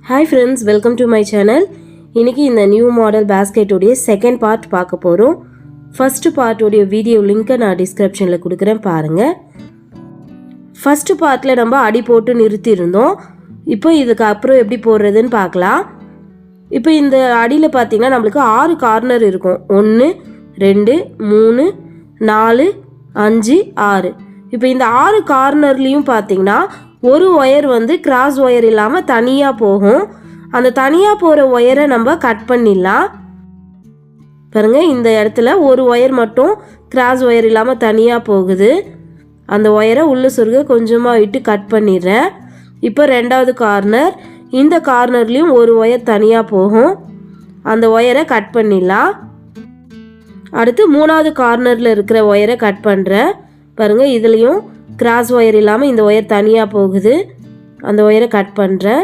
Hi friends, welcome to my channel. இன்னைக்கு இந்த new model basket உடைய செகண்ட் பார்ட் பார்க்க போறோம். ஃபர்ஸ்ட் பார்ட் உடைய வீடியோ லிங்க் நான் டிஸ்கிரிப்ஷன்ல கொடுக்கிறேன் பாருங்க. ஃபர்ஸ்ட் பார்ட்ல நம்ம அடி போட்டு நிறுத்தி இருந்தோம். இப்போ இதுக்கு அப்புறம் எப்படி போடுறதுன்னு பார்க்கலாம். இப்போ இந்த அடியில பாத்தீங்கன்னா நமக்கு 6 கார்னர் இருக்கும். 1 2 3 4 5 6. இப்போ இந்த 6 கார்னர்லயும் பாத்தீங்கன்னா ஒரு ஒயர் வந்து கிராஸ் ஒயர் இல்லாமல் தனியாக போகும். அந்த தனியாக போகிற ஒயரை நம்ம கட் பண்ணிடலாம். பாருங்கள், இந்த இடத்துல ஒரு ஒயர் மட்டும் கிராஸ் ஒயர் இல்லாமல் தனியாக போகுது. அந்த ஒயரை உள்ளே சொருக கொஞ்சமாக விட்டு கட் பண்ணிடுறேன். இப்போ ரெண்டாவது கார்னர், இந்த கார்னர்லேயும் ஒரு ஒயர் தனியாக போகும். அந்த ஒயரை கட் பண்ணிடலாம். அடுத்து மூணாவது கார்னரில் இருக்கிற ஒயரை கட் பண்ணுறேன். பாருங்கள், இதுலேயும் கிராஸ் ஒயர் இல்லாமல் இந்த ஒயர் தனியாக போகுது. அந்த ஒயரை கட் பண்ணுறேன்.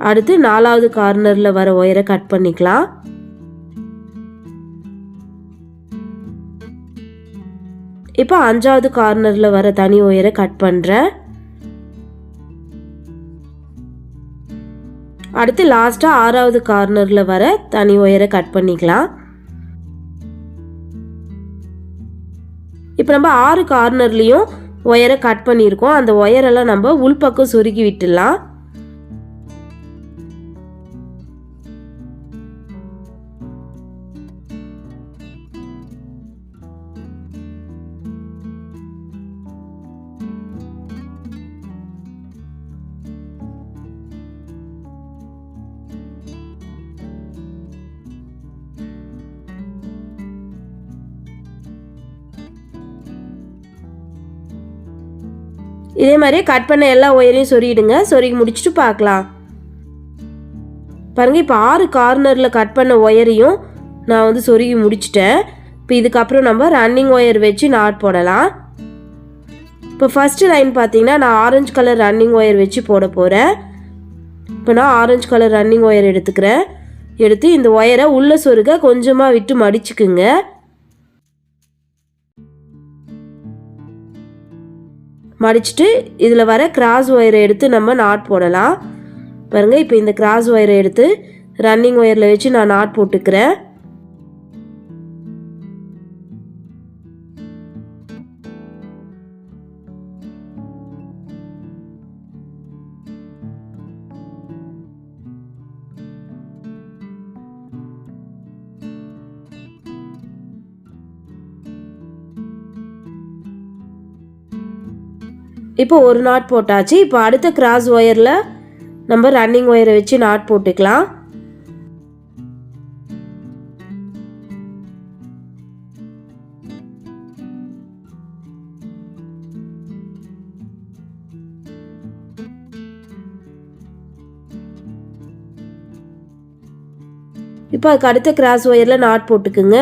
அடுத்து நாலாவது கார்னரில் வர ஒயரை கட் பண்ணிக்கலாம். இப்போ அஞ்சாவது கார்னரில் வர தனி ஒயரை கட் பண்ணுறேன். அடுத்து லாஸ்ட்டாக ஆறாவது கார்னரில் வர தனி ஒயரை கட் பண்ணிக்கலாம். இப்போ நம்ம 6 கார்னர்லேயும் ஒயரை கட் பண்ணியிருக்கோம். அந்த ஒயரெல்லாம் நம்ம உள்பக்கம் சொருகி விட்டுடலாம். இதே மாதிரியே கட் பண்ண எல்லா ஒயரையும் சொருகிடுங்க. சொருகி முடிச்சுட்டு பார்க்கலாம். பாருங்கள், இப்போ 6 கார்னரில் கட் பண்ண ஒயரையும் நான் வந்து சொருகி முடிச்சிட்டேன். இப்போ இதுக்கப்புறம் நம்ம ரன்னிங் ஒயர் வச்சு நாட் போடலாம். இப்போ ஃபஸ்ட்டு லைன் பார்த்தீங்கன்னா நான் ஆரஞ்சு கலர் ரன்னிங் ஒயர் வச்சு போட போகிறேன். இப்போ நான் ஆரஞ்சு கலர் ரன்னிங் ஒயர் எடுத்துக்கிறேன். எடுத்து இந்த ஒயரை உள்ளே சொருக கொஞ்சமாக விட்டு மடிச்சுக்குங்க. மடிச்சுட்டு இதில் வர கிராஸ் ஒயரை எடுத்து நம்ம நாட் போடலாம். பாருங்கள், இப்போ இந்த கிராஸ் ஒயரை எடுத்து ரன்னிங் ஒயரில் வச்சு நான் நாட் போட்டுக்கிறேன். இப்போ ஒரு நாட் போட்டாச்சு. இப்போ அடுத்த கிராஸ் ஒயரில் நம்ம ரன்னிங் ஒயரை வச்சு நாட் போட்டுக்கலாம். இப்போ அதுக்கு அடுத்த கிராஸ் ஒயரில் நாட் போட்டுக்குங்க.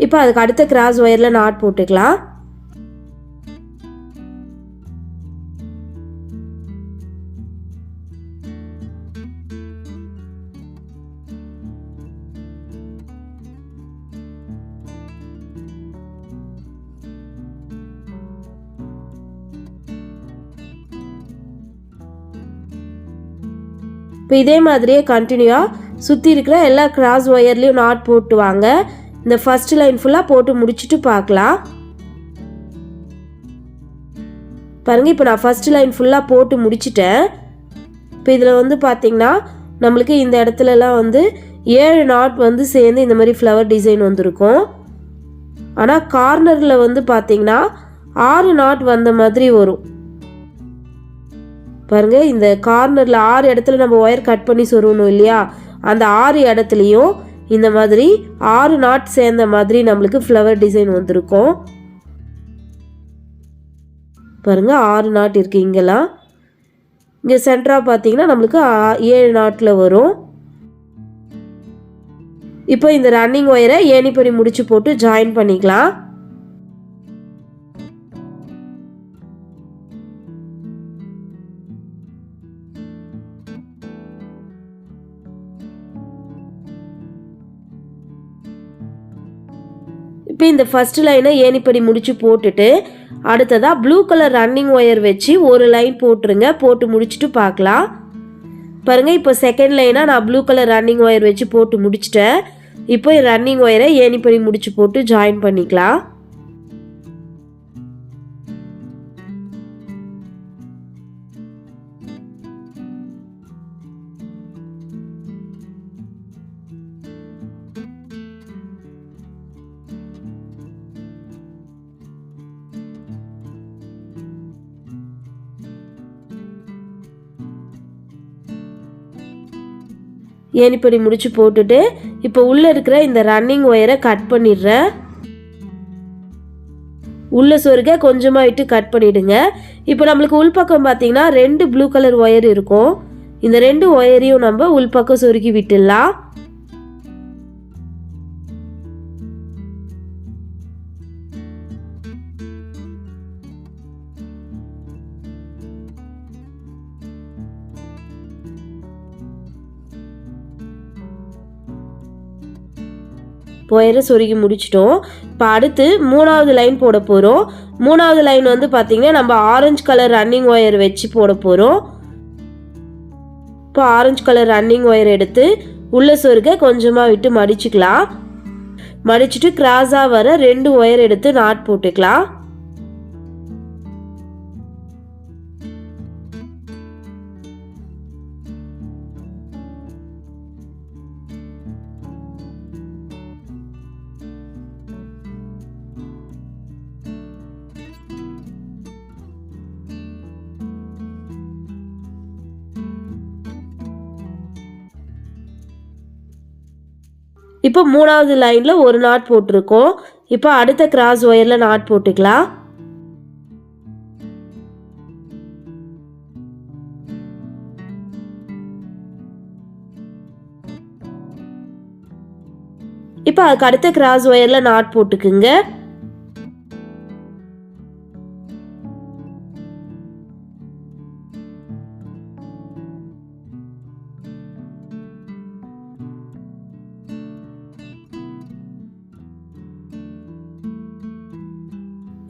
இப்போ அதுக்கு அடுத்த கிராஸ் ஒயரில் நாட் போட்டுக்கலாம். இப்போ இதே மாதிரியே கண்டினியூவாக சுற்றி இருக்கிற எல்லா கிராஸ் ஒயர்லேயும் நாட் போட்டு வாங்க. இந்த ஃபர்ஸ்ட் லைன் ஃபுல்லாக போட்டு முடிச்சுட்டு பார்க்கலாம். பாருங்கள், இப்போ நான் ஃபர்ஸ்ட் லைன் ஃபுல்லாக போட்டு முடிச்சிட்டேன். இப்போ இதில் வந்து பார்த்திங்கன்னா நம்மளுக்கு இந்த இடத்துலலாம் வந்து 7 நாட் வந்து சேர்ந்து இந்த மாதிரி ஃப்ளவர் டிசைன் வந்துருக்கும். ஆனால் கார்னரில் வந்து பார்த்திங்கன்னா 6 நாட் வந்த மாதிரி வரும். பாருங்கள், இந்த கார்னரில் 6 இடத்துல நம்ம ஒயர் கட் பண்ணி சொருகணும் இல்லையா, அந்த 6 இடத்துலையும் இந்த மாதிரி 6 நாட் சேர்ந்த மாதிரி நம்மளுக்கு ஃப்ளவர் டிசைன் வந்திருக்கும். பாருங்கள், 6 நாட் இருக்குது இங்கெல்லாம். இங்கே சென்டராக பார்த்தீங்கன்னா நம்மளுக்கு 7 நாட்டில் வரும். இப்போ இந்த ரன்னிங் ஒயரை ஏணிப்படி முடிச்சு போட்டு ஜாயின் பண்ணிக்கலாம். இப்போ இந்த ஃபர்ஸ்ட் லைனை ஏணிப்படி முடிச்சு போட்டுட்டு அடுத்ததாக ப்ளூ கலர் ரன்னிங் ஒயர் வச்சு ஒரு லைன் போட்டுருங்க. போட்டு முடிச்சுட்டு பார்க்கலாம். பாருங்கள், இப்போ செகண்ட் லைனாக நான் ப்ளூ கலர் ரன்னிங் ஒயர் வச்சு போட்டு முடிச்சிட்டேன். இப்போ ரன்னிங் ஒயரை ஏணிப்படி முடிச்சு போட்டு ஜாயின் பண்ணிக்கலாம். ஏணிப்படி முடிச்சு போட்டுட்டு இப்போ உள்ளே இருக்கிற இந்த ரன்னிங் ஒயரை கட் பண்ணிடுறேன். உள்ள சொருக கொஞ்சமாக விட்டு கட் பண்ணிவிடுங்க. இப்போ நம்மளுக்கு உள்பக்கம் பார்த்தீங்கன்னா 2 ப்ளூ கலர் ஒயர் இருக்கும். இந்த 2 ஒயரையும் நம்ம உள்பக்கம் சொருகி விட்டுடலாம். ஒயரை சொருகி முடிச்சிட்டோம். இப்போ அடுத்து 3வது லைன் போட போகிறோம். 3வது லைன் வந்து பார்த்திங்கன்னா நம்ம ஆரஞ்சு கலர் ரன்னிங் ஒயர் வச்சு போட போகிறோம். இப்போ ஆரஞ்சு கலர் ரன்னிங் ஒயர் எடுத்து உள்ளே சொருக கொஞ்சமாக விட்டு மடிச்சுக்கலாம். மடிச்சுட்டு கிராஸாக வர 2 ஒயர் எடுத்து நாட் போட்டுக்கலாம். இப்போ 3வது லைனில் ஒரு நாட் போட்டிருக்கோம். இப்போ அடுத்த கிராஸ் ஒயரில் நாட் போட்டுக்கலாம். இப்போ அதுக்கு அடுத்த கிராஸ் ஒயரில் நாட் போட்டுக்குங்க.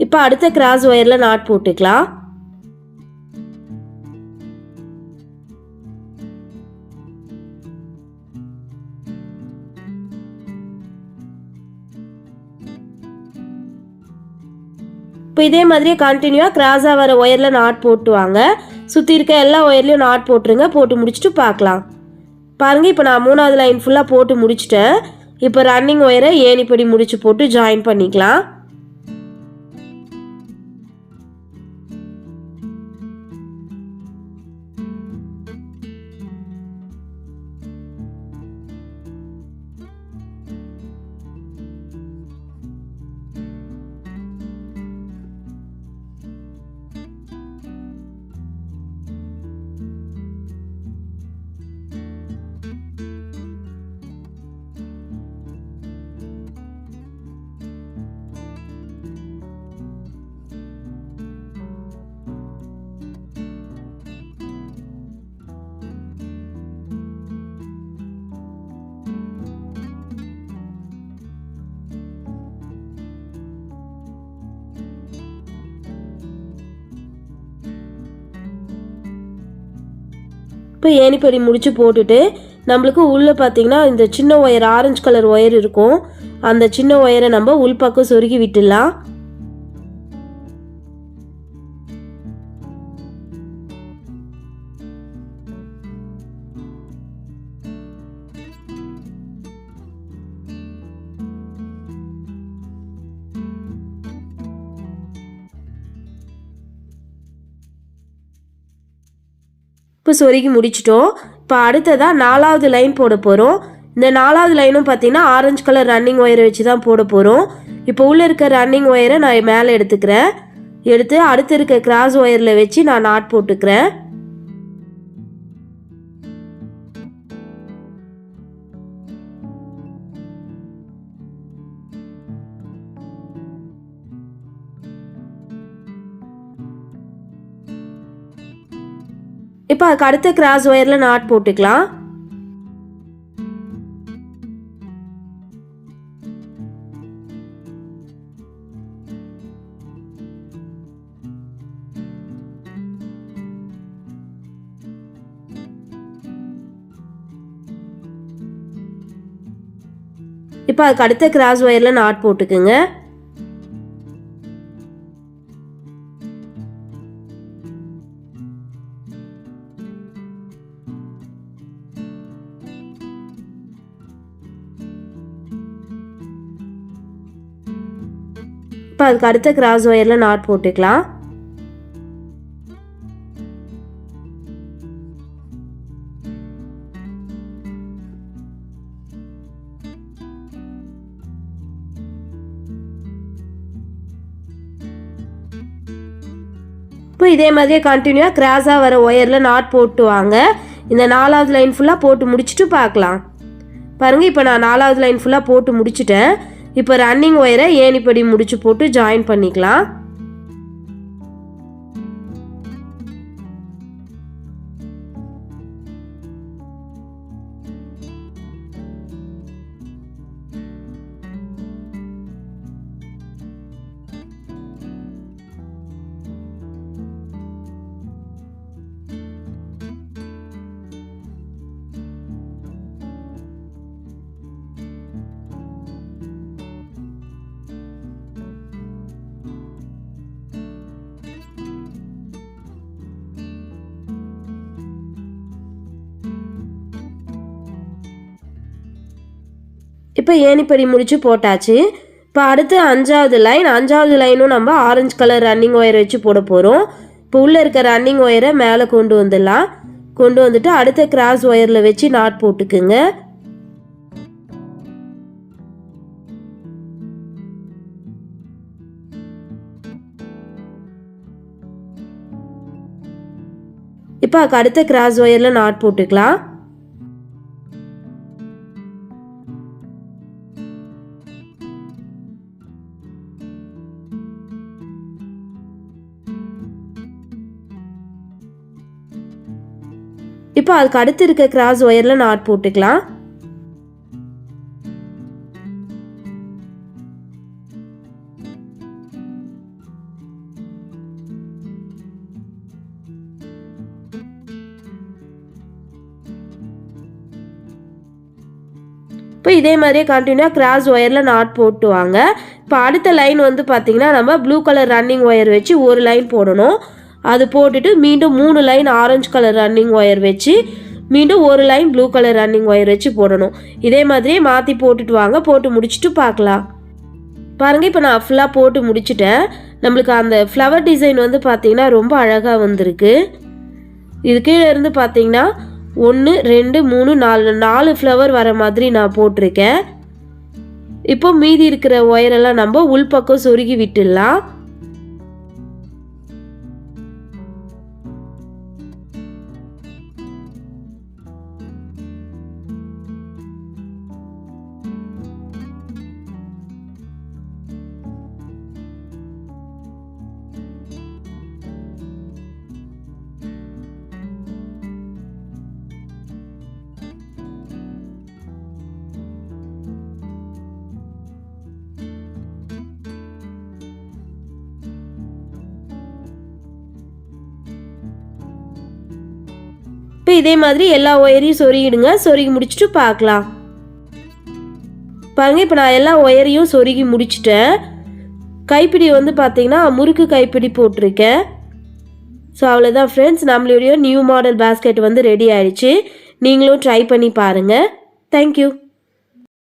இப்போ அடுத்த கிராஸ் ஒயரில் நாட் போட்டுக்கலாம். இப்போ இதே மாதிரியே கண்டினியூவாக கிராஸாக வர ஒயரில் நாட் போட்டு வாங்க. சுற்றி இருக்க எல்லா ஒயர்லையும் நாட் போட்டுருங்க. போட்டு முடிச்சுட்டு பார்க்கலாம். பாருங்கள், இப்போ நான் 3வது லைன் ஃபுல்லாக போட்டு முடிச்சிட்டேன். இப்போ ரன்னிங் ஒயரை ஏணிப்படி முடிச்சு போட்டு ஜாயின் பண்ணிக்கலாம். இப்போ ஏணிப்படி முடிச்சு போட்டுட்டு நம்மளுக்கு உள்ளே பார்த்தீங்கன்னா இந்த சின்ன ஒயர் ஆரஞ்சு கலர் ஒயர் இருக்கும். அந்த சின்ன ஒயரை நம்ம உள்பக்கம் சொருகி விட்டுடலாம். இப்போ சொருகி முடிச்சிட்டோம். இப்போ அடுத்ததாக 4வது லைன் போட போகிறோம். இந்த 4வது லைனும் பார்த்தீங்கன்னா ஆரஞ்சு கலர் ரன்னிங் ஒயரை வச்சு தான் போட போகிறோம். இப்போ உள்ளே இருக்க ரன்னிங் ஒயரை நான் மேலே எடுத்துக்கிறேன். எடுத்து அடுத்து இருக்க கிராஸ் ஒயரில் வச்சு நான் நாட் போட்டுக்கிறேன். இப்போ அதுக்கு அடுத்த கிராஸ் ஒயரில் நாட் போட்டுக்கலாம். இப்போ அதுக்கு அடுத்த கிராஸ் ஒயரில் நாட் போட்டுக்குங்க. இப்போ அதுக்கு அடுத்த கிராஸ் ஒயரில் நாட் போட்டுக்கலாம். இப்போ இதே மாதிரியே கண்டினியூவாக கிராஸாக வர ஒயரில் நாட் போட்டு வாங்க. இந்த 4வது லைன் ஃபுல்லாக போட்டு முடிச்சுட்டு பார்க்கலாம். பாருங்கள், இப்போ நான் 4வது லைன் ஃபுல்லாக போட்டு முடிச்சுட்டேன். இப்போ ரன்னிங் ஒயரை ஏணிப்படி முடிச்சு போட்டு ஜாயின் பண்ணிக்கலாம். இப்போ ஏணிப்படி முடிச்சு போட்டாச்சு. இப்போ அடுத்து 5வது லைன். 5வது லைனும் நம்ம ஆரஞ்சு கலர் ரன்னிங் ஒயர் வச்சு போட போகிறோம். இப்போ உள்ளே இருக்க ரன்னிங் ஒயரை மேலே கொண்டு வந்துடலாம். கொண்டு வந்துட்டு அடுத்த கிராஸ் ஒயரில் வச்சு நாட் போட்டுக்குங்க. இப்போ அதுக்கு அடுத்த கிராஸ் ஒயரில் நாட் போட்டுக்கலாம். இப்போ அதுக்கு அடுத்து இருக்க கிராஸ் ஒயரில் நாட் போட்டுக்கலாம். இப்போ இதே மாதிரியே கண்டினியூவாக கிராஸ் ஒயரில் நாட் போட்டு வாங்க. இப்போ அடுத்த லைன் வந்து பார்த்திங்கன்னா நம்ம ப்ளூ கலர் ரன்னிங் ஒயர் வச்சு ஒரு லைன் போடணும். அது போட்டுட்டு மீண்டும் 3 line orange colour running wire வச்சு மீண்டும் ஒரு line blue colour running wire வச்சு போடணும். இதே மாதிரியே மாற்றி போட்டுட்டு வாங்க. போட்டு முடிச்சுட்டு பார்க்கலாம். பாருங்கள், இப்போ நான் ஃபுல்லாக போட்டு முடிச்சுட்டேன். நம்மளுக்கு அந்த ஃப்ளவர் டிசைன் வந்து பார்த்திங்கன்னா ரொம்ப அழகாக வந்திருக்கு. இது கீழே இருந்து பார்த்திங்கன்னா 1 2 3 4 ஃப்ளவர் வர மாதிரி நான் போட்டிருக்கேன். இப்போ மீதி இருக்கிற ஒயரெல்லாம் நம்ம உள்பக்கம் சொருகி விட்டுடலாம். இப்போ இதே மாதிரி எல்லா ஒயரையும் சொருகிடுங்க. சொருகி முடிச்சுட்டு பார்க்கலாம். பாருங்கள், இப்போ நான் எல்லா ஒயரையும் சொருகி முடிச்சிட்டேன். கைப்பிடி வந்து பார்த்திங்கன்னா முறுக்கு கைப்பிடி போட்டிருக்கேன். ஸோ அவ்வளோதான் ஃப்ரெண்ட்ஸ், நம்மளுடைய நியூ மாடல் பேஸ்கெட் வந்து ரெடி ஆயிடுச்சு. நீங்களும் ட்ரை பண்ணி பாருங்கள். தேங்க்யூ.